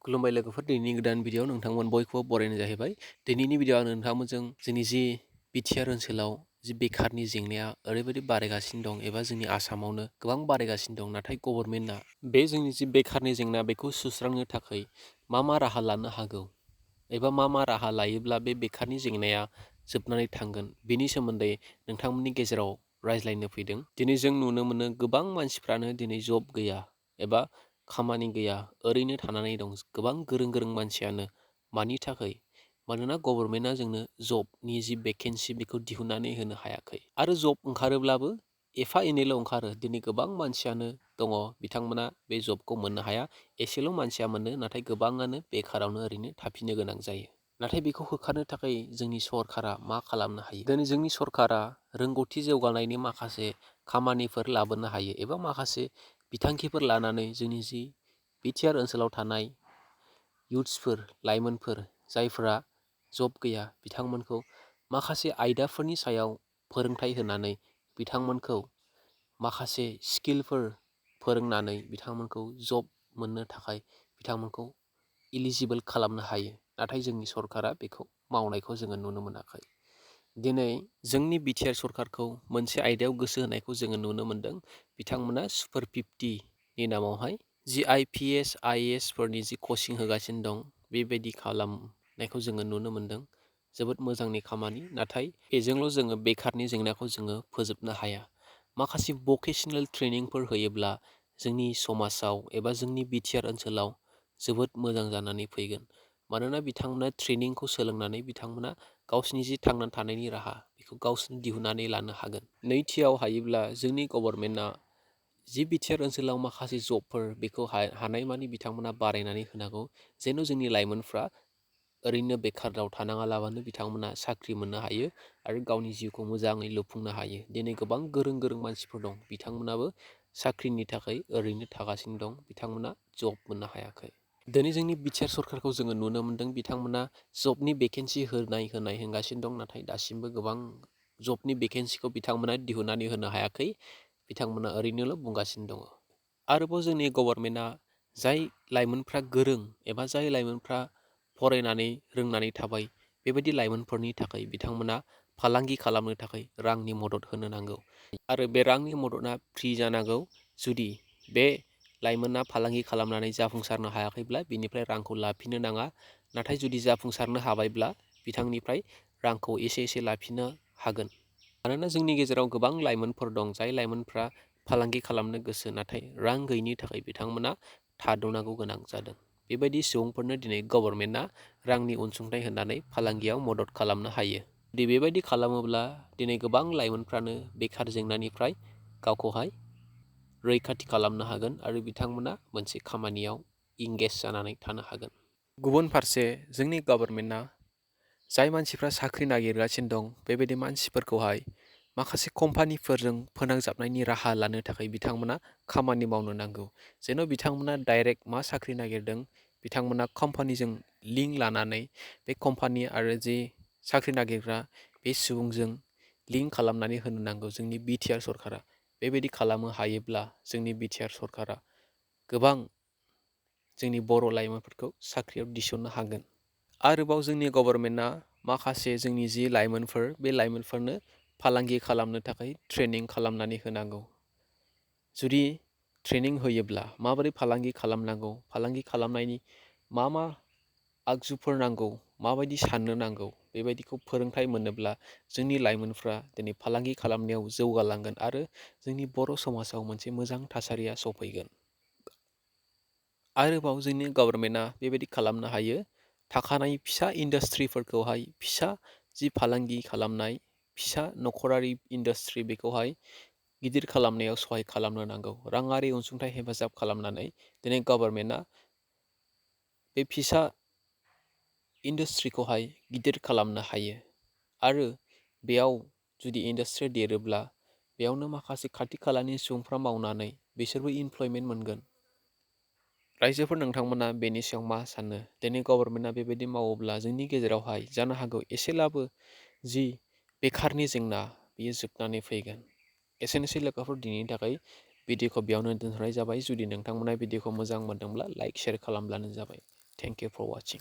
खुलुमबाय लोगोफोर, दिनैनि गोदान भिडिअ'आव नोंथांमोन बयखौबो बरायनाय जाहैबाय। दिनैनि भिडिअ'आव आं नोंथांमोनजों जोंनि जि बिटिआर ओनसोलाव जि बेखारनि जेंनाया ओरैबायदि बारायगासिनो दं एबा जोंनि आसामावनो गोबां बारायगासिनो दं, नाथाय गभर्नमेन्टआ बे जोंनि जि बेखारनि जेंना बेखौ सुस्रांनो थाखाय मा राहा लानो हागौ एबा मा राहा लायोब्ला बे बेखारनि जेंनाया जोबनानै थांगोन, बेनि सोमोन्दै नोंथांमोननि गेजेराव रायज्लायनो फैदों। दिनै जों नुनो मोनो गोबां मानसिफ्रानो दिनै जब गैया एबा खामानि गैया, ओरैनो थानानै दं। गोबां गोरों मानसियानो मानि थाखाय? मानोना गभर्नमेन्टआ जोंनो जबनि जि भेकेन्सि बेखौ दिहुननानै होनो हायाखै। आरो जब ओंखारोब्लाबो एफा एनैल' ओंखारो। दिनै गोबां मानसियानो दङ, बिथांमोना बे जबखौ मोननो हाया। एसेल' मानसिया मोनो, नाथाय गोबाङानो बेखारावनो ओरैनो थाफिननो गोनां जायो। नाथाय बेखौ होखारनो थाखाय जोंनि सरकारा मा खालामनो हायो? दिनै जोंनि सरकारा रोंगौथि जौगानायनि माखासे खामानिफोर लाबोनो हायो एबा माखासे बिथांखिफोर लानानै जोंनि जि बिटिआर ओनसोलाव थानाय इयुथ्सफोर, लाइमोनफोर जायफोरा जब गैया, बिथांमोनखौ माखासे आयदाफोरनि सायाव फोरोंथाइ होनानै बिथांमोनखौ माखासे स्किलफोर फोरोंनानै बिथांमोनखौ जब मोननो थाखाय बिथांमोनखौ इलिजिबोल खालामनो हायो। नाथाय जोंनि सरकारा बेखौ मावनायखौ जोङो नुनो मोनाखै। दिनै जोंनि बिटिआर सरकारखौ मोनसे आयदायाव गोसो होनायखौ जोङो नुनो मोनदों। बिथांमोना सुपार 50नि नामावहाय जि IPS, IAS फोरनि जि कचिं होगासिनो दं, बेबायदि खालामनायखौ जोङो नुनो मोनदों। जोबोद मोजांनि खामानि, नाथाय बेजोंल' जोङो बेखारनि जेंनाखौ जोङो फोजोबनो हाया। माखासे भकेसनेल ट्रेनिंफोर होयोब्ला जोंनि समाजाव एबा जोंनि बिटिआर ओनसोलाव जोबोद मोजां जानानै फैगोन। मानोना बिथांमोना ट्रेनिंखौ सोलोंनानै बिथांमोना गावसिनि जि थांनानै थानायनि राहा बेखौ गावसोरनो दिहुननानै लानो हागोन। नैथियाव हायोब्ला जोंनि गभर्नमेन्टआ जि बिटिआर ओनसोलाव माखासे जबफोर बेखौ हानायमानि बिथांमोना बारायनानै होनांगौ, जेन' जोंनि लाइमोनफ्रा ओरैनो बेखाराव थानाङालाबानो बिथांमोना साख्रि मोननो हायो आरो गावनि जिउखौ मोजाङै लुफुंनो हायो। दिनै गोबां गोरों मानसिफोर दं, बिथांमोनाबो साख्रिनि थाखाय ओरैनो थागासिनो दं, बिथांमोना जब मोननो हायाखै। दिनै जोंनि बिटिआर सरकारखौ जोङो नुनो मोनदों, बिथांमोना जबनि भेकेन्सि होनाय होगासिनो दं, नाथाय दासिमबो गोबां जबनि भेकेन्सिखौ बिथांमोना दिहुननानै होनो हायाखै। बिथांमोना ओरैनोल' बुंगासिनो दङ। आरोबाव जोंनि गभर्नमेन्टआ जाय लाइमोनफ्रा गोरों एबा जाय लाइमोनफ्रा फरायनानै रोंनानै थाबाय, बेबायदि लाइमोनफोरनि थाखाय बिथांमोना फालांगि खालामनो थाखाय रांनि मदद होनो नांगौ आरो बे रांनि मददआ फ्रि जानांगौ। जुदि बे लाइमोना फालांगि खालामनानै जाफुंसारनो हायाखैब्ला बिनिफ्राय रांखौ लाफिननो नाङा, नाथाय जुदि जाफुंसारनो हाबायब्ला बिथांनिफ्राय रांखौ एसे लाफिननो हागोन। मानोना जोंनि गेजेराव गोबां लाइमोनफोर दं, जाय लाइमोनफ्रा फालांगि खालामनो गोसो, नाथाय रां गैयिनि थाखाय बिथांमोना थाद'नांगौ गोनां जादों। बेबायदि सुबुंफोरनो दिनै गभर्नमेन्टआ रांनि अनसुंथाइ होनानै फालांगियाव मदद खालामनो हायो। जुदि बेबायदि खालामोब्ला दिनै गोबां लाइमोनफ्रानो बेखार जेंनानिफ्राय गावखौहाय रैखाथि खालामनो हागोन आरो बिथांमोना मोनसे खामानियाव इंगेज जानानै थानो हागोन। गुबुन फारसे जोंनि गभर्नमेन्टआ जाय मानसिफ्रा साख्रि नागिरगासिनो दं, बेबायदि मानसिफोरखौहाय माखासे कम्पानिफोरजों फोनांजाबनायनि राहा लानो थाखाय बिथांमोना खामानि मावनो नांगौ। जेन' बिथांमोना डाइरेक्ट मा साख्रि नागिरदों, बिथांमोना कम्पानिजों लिंक लानानै बे कम्पानि आरो जि साख्रि नागिरग्रा बे सुबुंजों लिंक खालामनानै होनो नांगौ जोंनि बिटिआर सरकारा। बेबायदि खालामनो हायोब्ला जोंनि बिटिआर सरकारा गोबां जोंनि बर' लाइमोनफोरखौ साख्रियाव थिसननो हागोन। आरोबाव जोंनि गभर्नमेन्टआ माखासे जोंनि जि लाइमोनफोर, बे लाइमोनफोरनो फालांगि खालामनो थाखाय ट्रेनिं खालामनानै होनांगौ। जुदि ट्रेनिं होयोब्ला माबोरै फालांगि खालामनांगौ, फालांगि खालामनायनि मा आगजुफोर नांगौ, माबायदि साननो नांगौ, बेबायदिखौ फोरोंथाइ मोनोब्ला जोंनि लाइमोनफ्रा दिनै फालांगि खालामनायाव जौगालांगोन आरो जोंनि बर' समाजाव मोनसे मोजां थासारिया सफैगोन। आरोबाव जोंनि गभर्नमेन्टआ बेबायदि खालामनो हायो, थाखानाय फिसा इन्डास्ट्रिफोरखौहाय फिसा जि फालांगि खालामनाय फिसा नखरारि इन्डास्ट्रि बेखौहाय गिदिर खालामनायाव सहाय खालामनो नांगौ। राङारि अनसुंथाइ हेफाजाब खालामनानै दिनै गभर्नमेन्टआ बे फिसा इन्डास्ट्रिखौहाय गिदिर खालामनो हायो आरो बेयाव जुदि इन्डास्ट्रि देरोब्ला बेयावनो माखासे खाथि खालानि सुबुंफ्रा मावनानै बिसोरबो इमप्लयमेन्ट मोनगोन। रायजोफोर, नोंथांमोना बेनि सायाव मा सानो? दिनै गभर्नमेन्टआ बेबायदि मावोब्ला जोंनि गेजेरावहाय जानो हागौ एसेब्लाबो जि बेखारनि जेंना बेयो जोबनानै फैगोन। एसेनोसै लोगोफोर, दिनैनि थाखाय भिडिअखौ बेयावनो दोनथ'नाय जाबाय। जुदि नोंथांमोना भिडिअखौ मोजां मोनदोंब्ला लाइक शेयार खालामब्लानो जाबाय। Thank you for वाचिं।